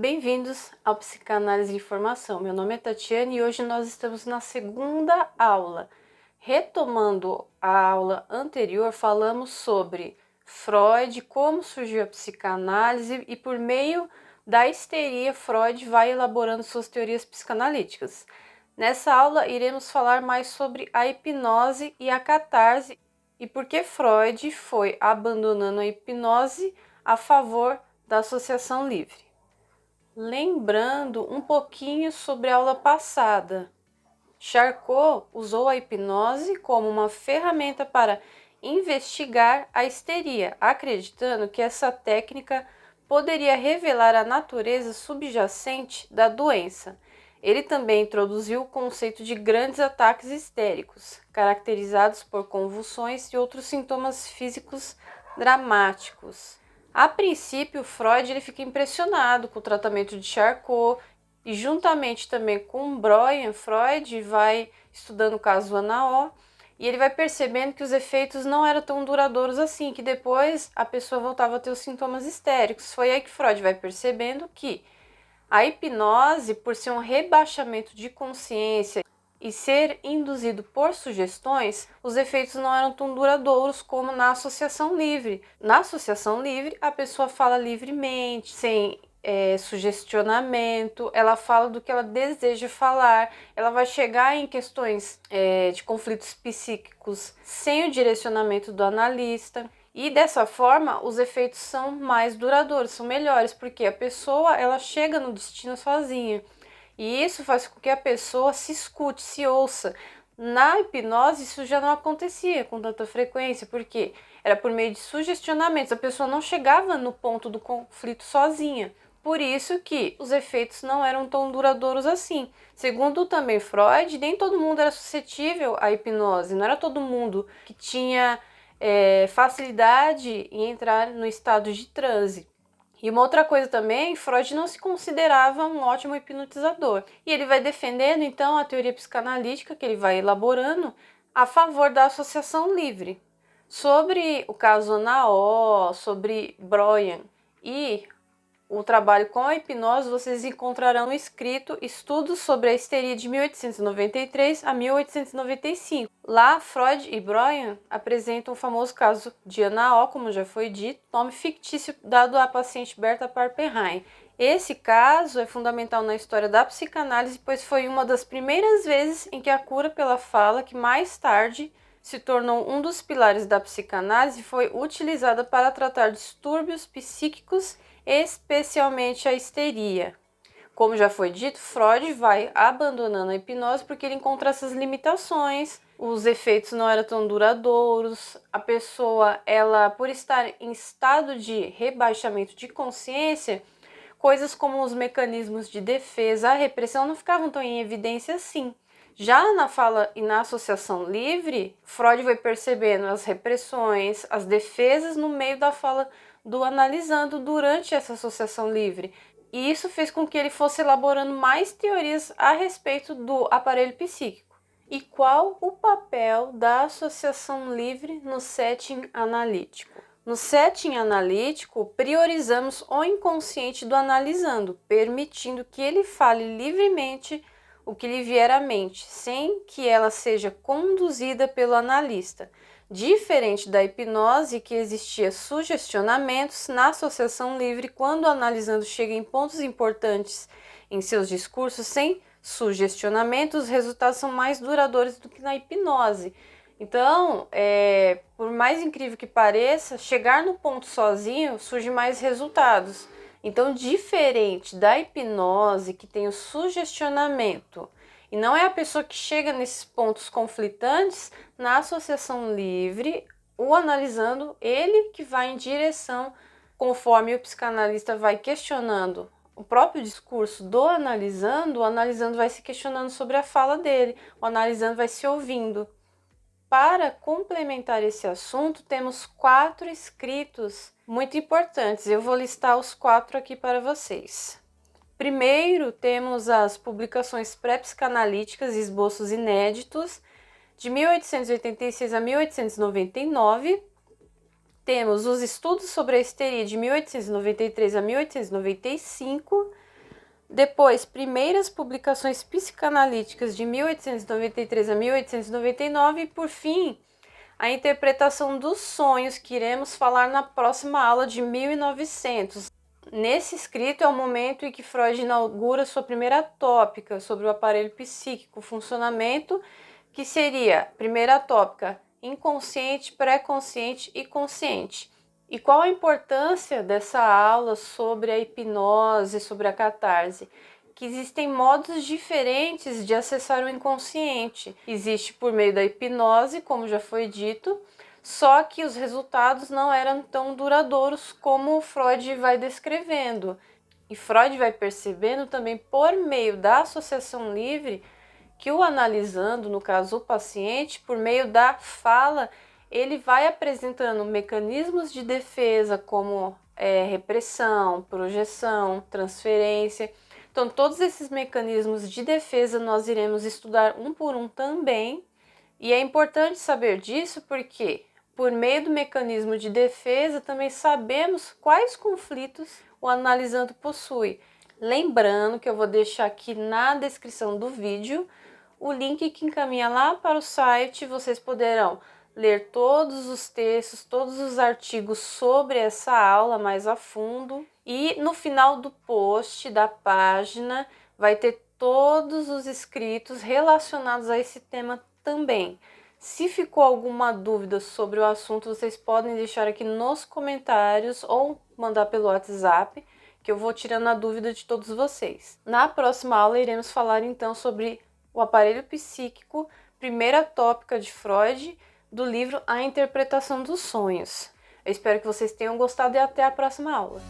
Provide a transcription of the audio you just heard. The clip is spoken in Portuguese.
Bem-vindos ao Psicanálise de Formação. Meu nome é Tatiane e hoje nós estamos na segunda aula. Retomando a aula anterior, falamos sobre Freud, como surgiu a psicanálise e por meio da histeria, Freud vai elaborando suas teorias psicanalíticas. Nessa aula, iremos falar mais sobre a hipnose e a catarse e por que Freud foi abandonando a hipnose a favor da associação livre. Lembrando um pouquinho sobre a aula passada, Charcot usou a hipnose como uma ferramenta para investigar a histeria, acreditando que essa técnica poderia revelar a natureza subjacente da doença. Ele também introduziu o conceito de grandes ataques histéricos, caracterizados por convulsões e outros sintomas físicos dramáticos. A princípio, Freud fica impressionado com o tratamento de Charcot e juntamente também com Breuer, Freud vai estudando o caso Anaó e ele vai percebendo que os efeitos não eram tão duradouros assim, que depois a pessoa voltava a ter os sintomas histéricos. Foi aí que Freud vai percebendo que a hipnose, por ser um rebaixamento de consciência e ser induzido por sugestões, os efeitos não eram tão duradouros como na associação livre. Na associação livre, a pessoa fala livremente, sem sugestionamento, ela fala do que ela deseja falar, ela vai chegar em questões de conflitos psíquicos sem o direcionamento do analista. E dessa forma, os efeitos são mais duradouros, são melhores, porque a pessoa ela chega no destino sozinha. E isso faz com que a pessoa se escute, se ouça. Na hipnose isso já não acontecia com tanta frequência, porque era por meio de sugestionamentos, a pessoa não chegava no ponto do conflito sozinha. Por isso que os efeitos não eram tão duradouros assim. Segundo também Freud, nem todo mundo era suscetível à hipnose, não era todo mundo que tinha facilidade em entrar no estado de transe. E uma outra coisa também, Freud não se considerava um ótimo hipnotizador. E ele vai defendendo, então, a teoria psicanalítica que ele vai elaborando a favor da associação livre. Sobre o caso Anaó, sobre Breuer e o trabalho com a hipnose, vocês encontrarão no escrito Estudos sobre a Histeria de 1893 a 1895. Lá, Freud e Breuer apresentam o famoso caso de Anaó, como já foi dito, nome fictício dado à paciente Berta Pappenheim. Esse caso é fundamental na história da psicanálise, pois foi uma das primeiras vezes em que a cura pela fala, que mais tarde se tornou um dos pilares da psicanálise, foi utilizada para tratar distúrbios psíquicos, especialmente a histeria. Como já foi dito, Freud vai abandonando a hipnose porque ele encontra essas limitações, os efeitos não eram tão duradouros, a pessoa, ela, por estar em estado de rebaixamento de consciência, coisas como os mecanismos de defesa, a repressão não ficavam tão em evidência assim. Já na fala e na associação livre, Freud vai percebendo as repressões, as defesas no meio da fala do analisando durante essa associação livre. E isso fez com que ele fosse elaborando mais teorias a respeito do aparelho psíquico. E qual o papel da associação livre no setting analítico? No setting analítico, priorizamos o inconsciente do analisando, permitindo que ele fale livremente o que lhe vier à mente, sem que ela seja conduzida pelo analista. Diferente da hipnose, que existia sugestionamentos, na associação livre, quando o analisando chega em pontos importantes em seus discursos sem sugestionamento, os resultados são mais duradouros do que na hipnose. Então, por mais incrível que pareça, chegar no ponto sozinho surge mais resultados. Então, diferente da hipnose, que tem o sugestionamento, e não é a pessoa que chega nesses pontos conflitantes, na associação livre, o analisando, ele que vai em direção, conforme o psicanalista vai questionando o próprio discurso do analisando, o analisando vai se questionando sobre a fala dele, o analisando vai se ouvindo. Para complementar esse assunto, temos 4 escritos muito importantes. Eu vou listar os 4 aqui para vocês. Primeiro, temos as publicações pré-psicanalíticas e esboços inéditos, de 1886 a 1899. Temos os estudos sobre a histeria, de 1893 a 1895. Depois, primeiras publicações psicanalíticas de 1893 a 1899 e, por fim, a interpretação dos sonhos, que iremos falar na próxima aula de 1900. Nesse escrito é o momento em que Freud inaugura sua primeira tópica sobre o aparelho psíquico, funcionamento, que seria, primeira tópica, inconsciente, pré-consciente e consciente. E qual a importância dessa aula sobre a hipnose, sobre a catarse? Que existem modos diferentes de acessar o inconsciente. Existe por meio da hipnose, como já foi dito, só que os resultados não eram tão duradouros como Freud vai descrevendo. E Freud vai percebendo também por meio da associação livre que o analisando, no caso o paciente, por meio da fala, ele vai apresentando mecanismos de defesa como repressão, projeção, transferência. Então, todos esses mecanismos de defesa nós iremos estudar um por um também. E é importante saber disso porque, por meio do mecanismo de defesa, também sabemos quais conflitos o analisando possui. Lembrando que eu vou deixar aqui na descrição do vídeo o link que encaminha lá para o site. Vocês poderão ler todos os textos, todos os artigos sobre essa aula mais a fundo. E no final do post da página vai ter todos os escritos relacionados a esse tema também. Se ficou alguma dúvida sobre o assunto, vocês podem deixar aqui nos comentários ou mandar pelo WhatsApp, que eu vou tirando a dúvida de todos vocês. Na próxima aula iremos falar então sobre o aparelho psíquico, primeira tópica de Freud, do livro A Interpretação dos Sonhos. Eu espero que vocês tenham gostado e até a próxima aula.